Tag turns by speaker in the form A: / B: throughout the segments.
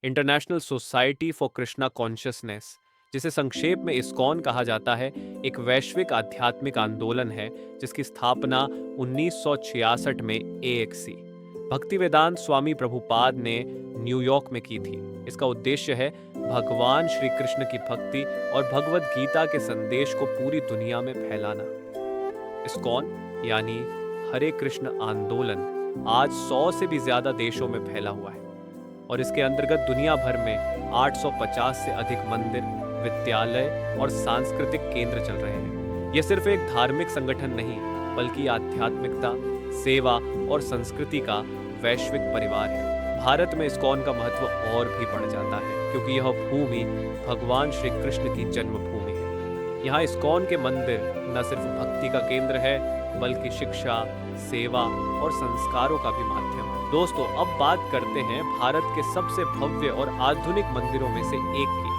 A: International society for Krishna consciousness, जिसे संक्षेप में इस्कॉन कहा जाता है, एक वैश्विक आध्यात्मिक आंदोलन है जिसकी स्थापना 1966 में एएक्सी भक्ति वेदांत स्वामी प्रभुपाद ने न्यूयॉर्क में की थी। इसका उद्देश्य है भगवान श्री कृष्ण की भक्ति और भगवद गीता के संदेश को पूरी दुनिया में फैलाना। इस्कॉन यानी हरे कृष्ण आंदोलन आज 100 से भी ज्यादा देशों में फैला हुआ है और इसके अंतर्गत दुनिया भर में 850 से अधिक मंदिर, विद्यालय और सांस्कृतिक केंद्र चल रहे हैं। यह सिर्फ एक धार्मिक संगठन नहीं, बल्कि आध्यात्मिकता, सेवा और संस्कृति का वैश्विक परिवार है। भारत में इस्कॉन का महत्व और भी बढ़ जाता है क्योंकि यह भूमि भगवान श्री कृष्ण की जन्मभूमि है। यहाँ इस्कॉन के मंदिर न सिर्फ भक्ति का केंद्र है, बल्कि शिक्षा, सेवा और संस्कारों का भी माध्यम है। दोस्तों, अब बात करते हैं भारत के सबसे भव्य और आधुनिक मंदिरों में से एक की,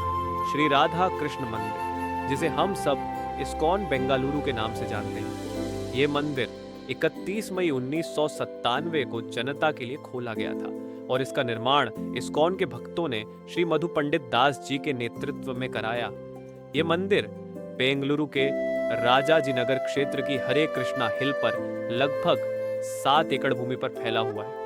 A: श्री राधा कृष्ण मंदिर, जिसे हम सब इस्कॉन बेंगलुरु के नाम से जानते हैं। ये मंदिर 31 मई 1997 को जनता के लिए खोला गया था और इसका निर्माण इस्कॉन के भक्तों ने श्री मधु पंडित दास जी के नेतृत्व में कराया। ये मंदिर बेंगलुरु के राजाजीनगर क्षेत्र की हरे कृष्णा हिल पर लगभग 7 एकड़ भूमि पर फैला हुआ है।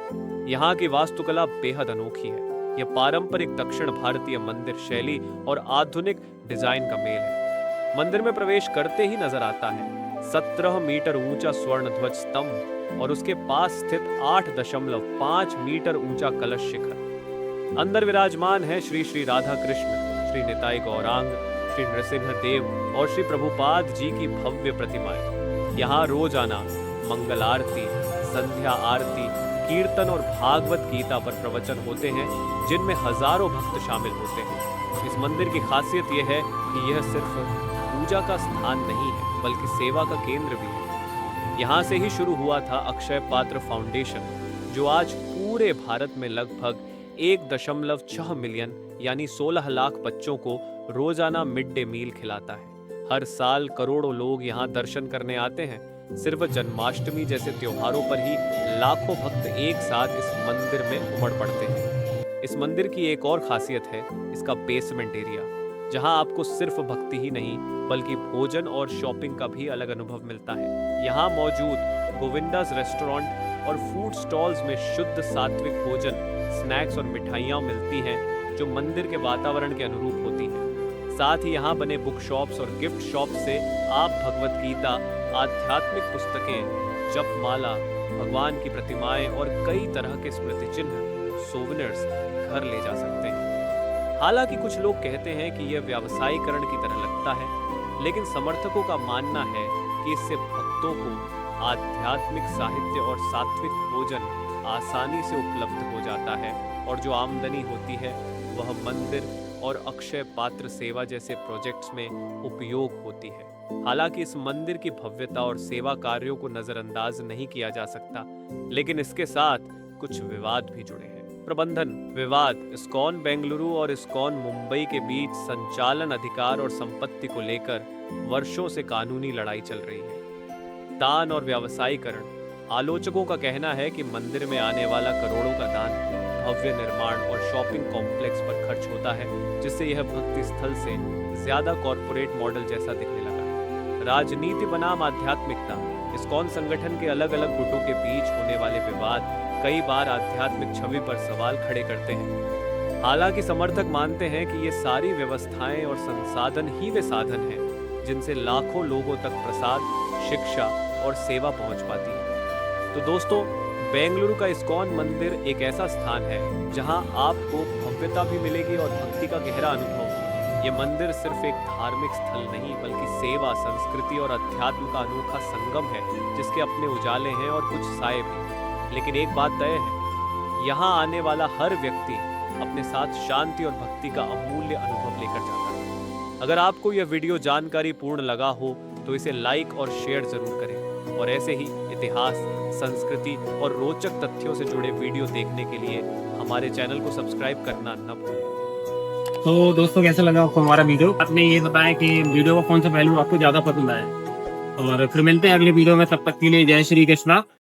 A: यहाँ की वास्तुकला बेहद अनोखी है। यह पारंपरिक दक्षिण भारतीय मंदिर शैली और आधुनिक डिजाइन का मेल है। मंदिर में प्रवेश करते ही नजर आता है 17 मीटर ऊंचा स्वर्ण ध्वज स्तंभ और उसके पास स्थित 8.5 मीटर ऊंचा कलश शिखर। अंदर विराजमान है श्री श्री राधा कृष्ण, श्री निताई गौरांग, श्री नृसिंह देव और श्री प्रभुपाद जी की भव्य प्रतिमाएं। यहाँ रोजाना मंगल आरती, संध्या आरती, कीर्तन और भागवत गीता पर प्रवचन होते हैं, जिनमें हजारों भक्त शामिल होते हैं। इस मंदिर की खासियत यह है कि यह सिर्फ पूजा का स्थान नहीं है, बल्कि सेवा का केंद्र भी है। यहाँ से ही शुरू हुआ था अक्षय पात्र फाउंडेशन, जो आज पूरे भारत में लगभग 1.6 मिलियन यानी 16 लाख बच्चों को रोजाना मिड डे मील खिलाता है। हर साल करोड़ों लोग यहाँ दर्शन करने आते हैं। सिर्फ जन्माष्टमी जैसे त्योहारों पर ही लाखों भक्त एक साथ इस मंदिर में उमड़ पड़ते हैं। इस मंदिर की एक और खासियत है इसका बेसमेंट एरिया, जहां आपको सिर्फ भक्ति ही नहीं, बल्कि भोजन और शॉपिंग का भी अलग अनुभव मिलता है। यहाँ मौजूद गोविंदास रेस्टोरेंट और फूड स्टॉल्स में शुद्ध सात्विक भोजन, स्नैक्स और मिठाइयाँ मिलती हैं, जो मंदिर के वातावरण के अनुरूप होती हैं। साथ ही यहाँ बने बुक शॉप्स और गिफ्ट शॉप्स से आप भगवत गीता, आध्यात्मिक पुस्तकें, जपमाला, भगवान की प्रतिमाएं और कई तरह के स्मृति चिन्ह, सोवेनिर्स घर ले जा सकते हैं। हालांकि कुछ लोग कहते हैं कि यह व्यावसायीकरण की तरह लगता है, लेकिन समर्थकों का मानना है कि इससे भक्तों को आध्यात्मिक साहित्य और सात्विक भोजन आसानी से उपलब्ध हो जाता है और जो आमदनी होती है वह मंदिर और अक्षय पात्र सेवा जैसे प्रोजेक्ट्स में उपयोग होती है। हालांकि इस मंदिर की भव्यता और सेवा कार्यों को नजरअंदाज नहीं किया जा सकता, लेकिन इसके साथ कुछ विवाद भी जुड़े हैं। प्रबंधन विवाद इस्कॉन बेंगलुरु और इस्कॉन मुंबई के बीच संचालन अधिकार और संपत्ति को लेकर वर्षों से कानूनी लड़ाई चल रही है। दान और व्यावसायीकरण आलोचकों का कहना है कि मंदिर में आने वाला करोड़ों का दान भव्य निर्माण और शॉपिंग कॉम्प्लेक्स पर खर्च होता है, जिससे यह भक्ति स्थल से ज्यादा कॉरपोरेट मॉडल जैसा दिखने लगा है। राजनीति बनाम आध्यात्मिकता इस्कॉन संगठन के अलग अलग गुटों के बीच होने वाले विवाद कई बार आध्यात्मिक छवि पर सवाल खड़े करते हैं। हालांकि समर्थक मानते हैं कि ये सारी व्यवस्थाएं और संसाधन ही वे साधन हैं जिनसे लाखों लोगों तक प्रसाद, शिक्षा और सेवा पहुंच पाती है। तो दोस्तों, बेंगलुरु का इस्कॉन मंदिर एक ऐसा स्थान है जहां आपको भव्यता भी मिलेगी और भक्ति का गहरा अनुभव। ये मंदिर सिर्फ एक धार्मिक स्थल नहीं, बल्कि सेवा, संस्कृति और अध्यात्म का अनोखा संगम है, जिसके अपने उजाले हैं और कुछ साए भी। लेकिन एक बात तय है, यहाँ आने वाला हर व्यक्ति अपने साथ शांति और भक्ति का अमूल्य अनुभव लेकर जाता है। अगर आपको यह वीडियो जानकारी पूर्ण लगा हो तो इसे लाइक और शेयर जरूर करें और ऐसे ही इतिहास, संस्कृति और रोचक तथ्यों से जुड़े वीडियो देखने के लिए हमारे चैनल को सब्सक्राइब करना न भूलें।
B: तो दोस्तों, कैसा लगा आपको हमारा वीडियो? आपने ये बताया कि वीडियो का कौन सा पहलू आपको ज्यादा पसंद आया, और फिर मिलते हैं अगले वीडियो में। तब तक के लिए जय श्री कृष्णा।